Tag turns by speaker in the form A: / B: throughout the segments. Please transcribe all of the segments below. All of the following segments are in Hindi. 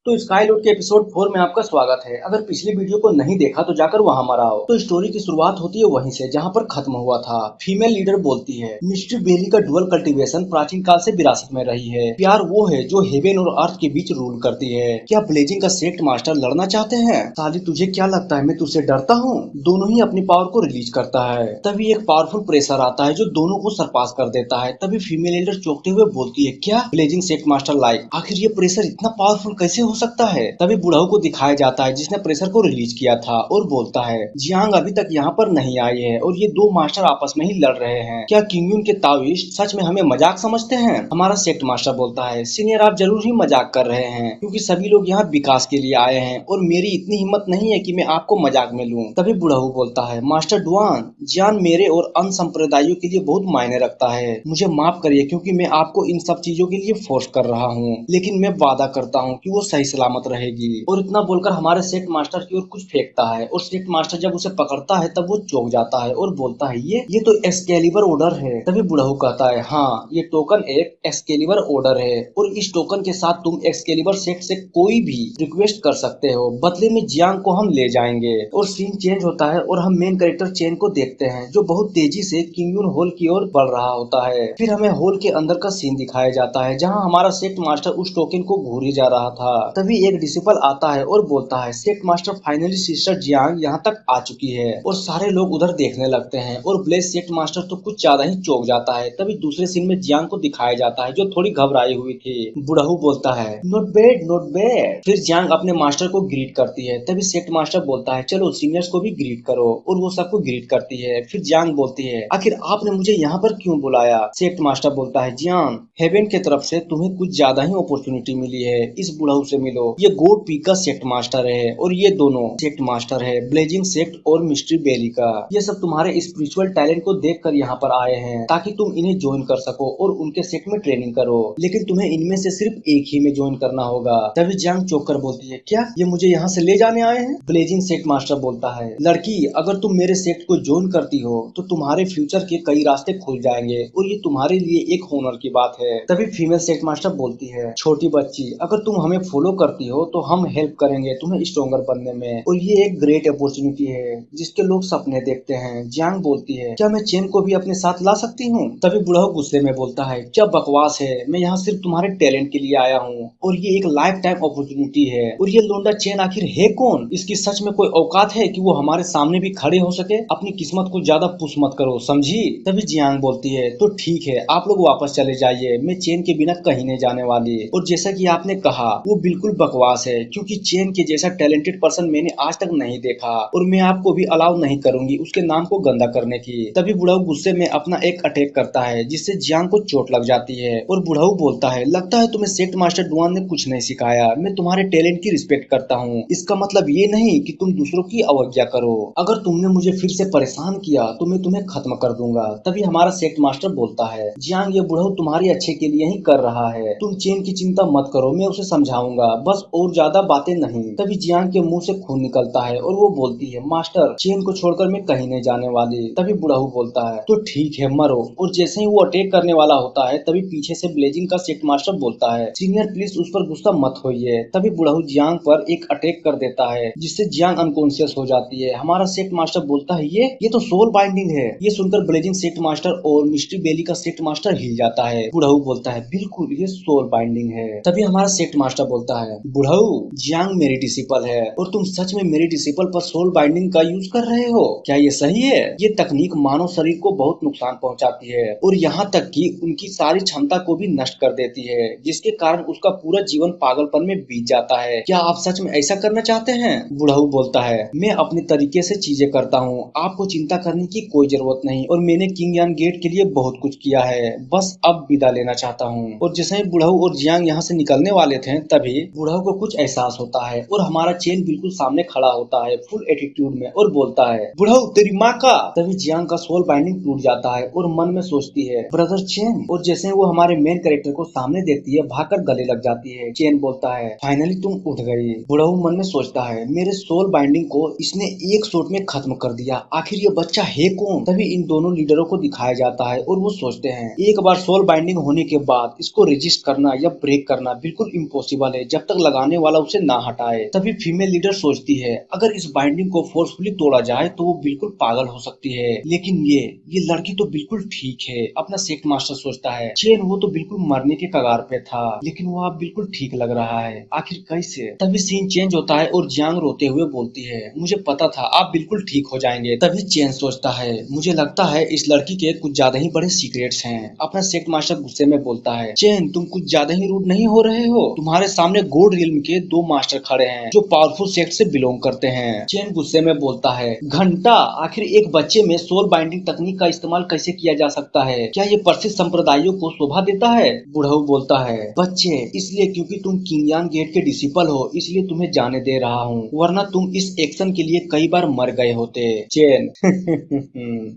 A: तो स्काईलॉर्ड के एपिसोड 4 में आपका स्वागत है। अगर पिछली वीडियो को नहीं देखा तो जाकर वहां मराओ। तो स्टोरी की शुरुआत होती है वहीं से जहां पर खत्म हुआ था। फीमेल लीडर बोलती है, मिस्ट्री बेली का डुअल कल्टीवेशन प्राचीन काल से विरासत में रही है। प्यार वो है जो हेवन और अर्थ के बीच रूल करती है। क्या ब्लेजिंग का सेक्ट मास्टर लड़ना चाहते हैं? साली तुझे क्या लगता है मैं तुझसे डरता हूँ? दोनों ही अपनी पावर को रिलीज करता है। तभी एक पावरफुल प्रेशर आता है जो दोनों को सरपास कर देता है। तभी फीमेल लीडर चौंकते हुए बोलती है, क्या ब्लेजिंग सेक्ट मास्टर लाइक? आखिर ये प्रेशर इतना पावरफुल कैसे हो सकता है? तभी बुढ़ाऊ को दिखाया जाता है जिसने प्रेशर को रिलीज किया था और बोलता है, जियांग अभी तक यहाँ पर नहीं आई है और ये दो मास्टर आपस में ही लड़ रहे हैं। क्या किंगयुन के ताओइस्ट सच में हमें मजाक समझते हैं? हमारा सेक्ट मास्टर बोलता है, सीनियर आप जरूर ही मजाक कर रहे हैं क्योंकि सभी लोग यहाँ विकास के लिए आए हैं और मेरी इतनी हिम्मत नहीं है कि मैं आपको मजाक में लूं। तभी बुढ़ाऊ बोलता है, मास्टर डुआन, जियान मेरे और अन्य संप्रदायों के लिए बहुत मायने रखता है। मुझे माफ करिए क्योंकि मैं आपको इन सब चीजों के लिए फोर्स कर रहा हूँ, लेकिन मैं वादा करता हूँ कि वो सही सलामत रहेगी। और इतना बोलकर हमारे सेक्ट मास्टर की ओर कुछ फेंकता है और सेक्ट मास्टर जब उसे पकड़ता है तब वो चौंक जाता है और बोलता है, ये तो एक्सकेलिबर ऑर्डर है। तभी बुढ़ाऊ कहता है, हाँ ये टोकन एक एक्सकेलिबर ऑर्डर है और इस टोकन के साथ तुम एक्सकेलिबर सेक्ट से कोई भी रिक्वेस्ट कर सकते हो, बदले में जियांग को हम ले जाएंगे। और सीन चेंज होता है और हम मेन कैरेक्टर चेन को देखते हैं जो बहुत तेजी से किंगयुन हॉल की ओर बढ़ रहा होता है। फिर हमें हॉल के अंदर का सीन दिखाया जाता है जहाँ हमारा सेक्ट मास्टर उस टोकन को घूरी जा रहा था। तभी एक डिसिपल आता है और बोलता है, sect master finally sister Jiang यहाँ तक आ चुकी है। और सारे लोग उधर देखने लगते हैं और ब्लेज सेक्ट मास्टर तो कुछ ज्यादा ही चौंक जाता है। तभी दूसरे सीन में जियांग को दिखाया जाता है जो थोड़ी घबराई हुई थी। बुढ़ाऊ बोलता है, नॉट बैड नॉट बैड। फिर जियांग अपने मास्टर को ग्रीट करती है। तभी सेक्ट मास्टर बोलता है, चलो सीनियर्स को भी ग्रीट करो, और वो सबको ग्रीट करती है। फिर जियांग बोलती है, आखिर आपने मुझे यहाँ पर क्यों बुलाया? सेक्ट मास्टर बोलता है, जियांग हेवन के तरफ से तुम्हें कुछ ज्यादा ही अपॉर्चुनिटी मिली है, इस बुढ़ाऊ से मिलो। ये गोड पी का सेक्ट मास्टर है और ये दोनों सेक्ट मास्टर है, ब्लेजिंग सेक्ट और मिस्ट्री बेली का। ये सब तुम्हारे स्पिरिचुअल टैलेंट को देखकर यहाँ पर आए हैं ताकि तुम इन्हें ज्वाइन कर सको और उनके सेक्ट में ट्रेनिंग करो, लेकिन तुम्हें इनमें से सिर्फ एक ही में ज्वाइन करना होगा। तभी जियांग चौंक कर बोलती है, क्या ये मुझे यहाँ से ले जाने आए हैं? ब्लेजिंग सेक्ट मास्टर बोलता है, लड़की अगर तुम मेरे सेक्ट को ज्वाइन करती हो तो तुम्हारे फ्यूचर के कई रास्ते खुल जाएंगे और ये तुम्हारे लिए एक होनर की बात है। तभी फीमेल सेक्ट मास्टर बोलती है, छोटी बच्ची अगर तुम हमें फॉलो करती हो तो हम हेल्प करेंगे तुम्हें स्ट्रॉन्गर बनने में, और ये एक ग्रेट अपॉर्चुनिटी है जिसके लोग सपने देखते हैं। जियांग बोलती है, क्या मैं चेन को भी अपने साथ ला सकती हूँ? तभी बुढ़ाऊ गुस्से में बोलता है, क्या बकवास है, मैं यहाँ सिर्फ तुम्हारे टैलेंट के लिए आया हूँ और ये एक लाइफ टाइम अपॉर्चुनिटी है। और ये लोंडा चेन आखिर है कौन? इसकी सच में कोई औकात है कि वो हमारे सामने भी खड़े हो सके? अपनी किस्मत को ज्यादा पुश मत करो, समझी? तभी जियांग बोलती है, तो ठीक है आप लोग वापस चले जाइए, मैं चेन के बिना कहीं नहीं जाने वाली। और जैसा कि आपने कहा वो बिल्कुल बकवास है क्योंकि चेन के जैसा टैलेंटेड पर्सन मैंने आज तक नहीं देखा और मैं आपको भी अलाउ नहीं करूंगी उसके नाम को गंदा करने की। तभी बुढ़ाऊ गुस्से में अपना एक अटैक करता है जिससे जियांग को चोट लग जाती है और बुढ़ाऊ बोलता है, लगता है तुम्हें सेक्ट मास्टर डुआन ने कुछ नहीं सिखाया, मैं तुम्हारे टैलेंट की रिस्पेक्ट करता हूँ, इसका मतलब ये नहीं कि तुम दूसरों की अवज्ञा करो, अगर तुमने मुझे फिर से परेशान किया तो मैं तुम्हें खत्म कर दूंगा। तभी हमारा सेक्ट मास्टर बोलता है, जियांग ये बुढ़ाऊ तुम्हारे अच्छे के लिए ही कर रहा है, तुम चेन की चिंता मत करो, मैं उसे समझाऊंगा, बस और ज्यादा बातें नहीं। तभी जियांग के मुंह से खून निकलता है और वो बोलती है, मास्टर चेन को छोड़कर मैं कहीं नहीं जाने वाली। तभी बुढ़ाऊ बोलता है, तो ठीक है मरो। और जैसे ही वो अटैक करने वाला होता है तभी पीछे से ब्लेजिंग का सेक्ट मास्टर बोलता है, सीनियर प्लीज उस पर गुस्सा मत होइए। तभी बुढ़ाऊ जियांग पर एक अटैक कर देता है जिससे जियांग अनकॉन्शियस हो जाती है। हमारा सेक्ट मास्टर बोलता है, ये तो सोल बाइंडिंग है। ये सुनकर ब्लेजिंग सेक्ट मास्टर और मिस्ट्री बेली का सेक्ट मास्टर हिल जाता है। बुढ़ाऊ बोलता है, बिल्कुल ये सोल बाइंडिंग है। तभी हमारा सेक्ट मास्टर बोलता है, बुढ़ाऊ जियांग मेरी डिसिपल है और तुम सच में मेरी डिसिपल पर सोल बाइंडिंग का यूज कर रहे हो, क्या ये सही है? ये तकनीक मानव शरीर को बहुत नुकसान पहुंचाती है और यहाँ तक कि उनकी सारी क्षमता को भी नष्ट कर देती है, जिसके कारण उसका पूरा जीवन पागलपन में बीत जाता है। क्या आप सच में ऐसा करना चाहते हैं? बुढ़ाऊ बोलता है, मैं अपने तरीके से चीजें करता हूँ, आपको चिंता करने की कोई जरूरत नहीं और मैंने किंग यान गेट के लिए बहुत कुछ किया है, बस अब विदा लेना चाहता हूँ। और जैसे ही बुढ़ाऊ और जियांग यहाँ से निकलने वाले थे तभी बुढ़ाऊ को कुछ एहसास होता है और हमारा चेन बिल्कुल सामने खड़ा होता है फुल एटीट्यूड में और बोलता है, बुढ़ाऊ तेरी माँ का। तभी जियांग का सोल बाइंडिंग टूट जाता है और मन में सोचती है, ब्रदर चेन। और जैसे वो हमारे मेन कैरेक्टर को सामने देखती है भागकर गले लग जाती है। चेन बोलता है, फाइनली तुम उठ गई। बुढ़ाऊ मन में सोचता है, मेरे सोल बाइंडिंग को इसने एक शॉट में खत्म कर दिया, आखिर ये बच्चा है कौन? तभी इन दोनों लीडरों को दिखाया जाता है और वो सोचते हैं, एक बार सोल बाइंडिंग होने के बाद इसको रजिस्ट करना या ब्रेक करना बिल्कुल इम्पॉसिबल है, जब तक लगाने वाला उसे ना हटाए। तभी फीमेल लीडर सोचती है अगर इस बाइंडिंग को फोर्सफुली तोड़ा जाए तो वो बिल्कुल पागल हो सकती है, लेकिन ये लड़की तो बिल्कुल ठीक है। अपना सेक्ट मास्टर सोचता है चेन वो तो बिल्कुल मरने के कगार पे था, लेकिन वो अब बिल्कुल ठीक लग रहा है, आखिर कैसे। तभी सीन चेंज होता है और जियांग रोते हुए बोलती है मुझे पता था आप बिल्कुल ठीक हो जाएंगे। तभी चेन सोचता है मुझे लगता है इस लड़की के कुछ ज्यादा ही बड़े सीक्रेट्स हैं। अपना सेक्ट मास्टर गुस्से में बोलता है चेन तुम कुछ ज्यादा ही रूड नहीं हो रहे हो, तुम्हारे सामने गोल्ड रिल्म के 2 मास्टर खड़े हैं जो पावरफुल सेक्ट से बिलोंग करते हैं। चेन गुस्से में बोलता है घंटा, आखिर एक बच्चे में सोल बाइंडिंग तकनीक का इस्तेमाल कैसे किया जा सकता है, क्या ये प्रसिद्ध संप्रदायों को शोभा देता है। बुढ़ऊ बोलता है बच्चे इसलिए क्योंकि तुम किंगयांग गेट के डिसिपल हो इसलिए तुम्हें जाने दे रहा हूँ, वरना तुम इस एक्शन के लिए कई बार मर गए होते। चेन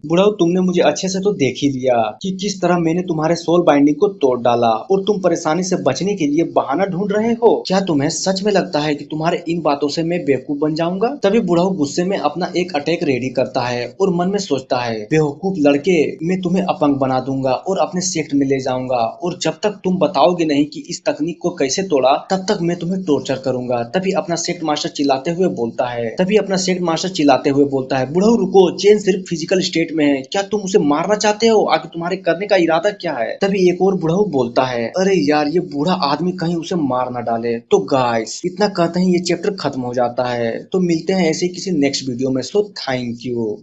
A: बुढ़ऊ तुमने मुझे अच्छे से तो देख ही लिया कि किस तरह मैंने तुम्हारे सोल बाइंडिंग को तोड़ डाला और तुम परेशानी से बचने के लिए बहाना ढूंढ रहे हो। क्या तुम्हें सच में लगता है कि तुम्हारे इन बातों से मैं बेवकूफ बन जाऊंगा। तभी बुढ़ऊ गुस्से में अपना एक अटैक रेडी करता है और मन में सोचता है बेवकूफ लड़के, मैं तुम्हें अपंग बना दूंगा और अपने सेक्ट में ले जाऊंगा, और जब तक तुम बताओगे नहीं कि इस तकनीक को कैसे तोड़ा तब तक मैं तुम्हें टॉर्चर करूंगा। तभी अपना सेक्ट मास्टर चिल्लाते हुए बोलता है बुढ़ऊ रुको, चेन सिर्फ फिजिकल स्टेट में है, क्या तुम उसे मारना चाहते हो, आगे तुम्हारे करने का इरादा क्या है। तभी एक और बुढ़ऊ बोलता है अरे यार ये बूढ़ा आदमी कहीं उसे मार ना डाले। तो गाइस इतना कहते ही ये चैप्टर खत्म हो जाता है। तो मिलते हैं ऐसे किसी नेक्स्ट वीडियो में। So thank you.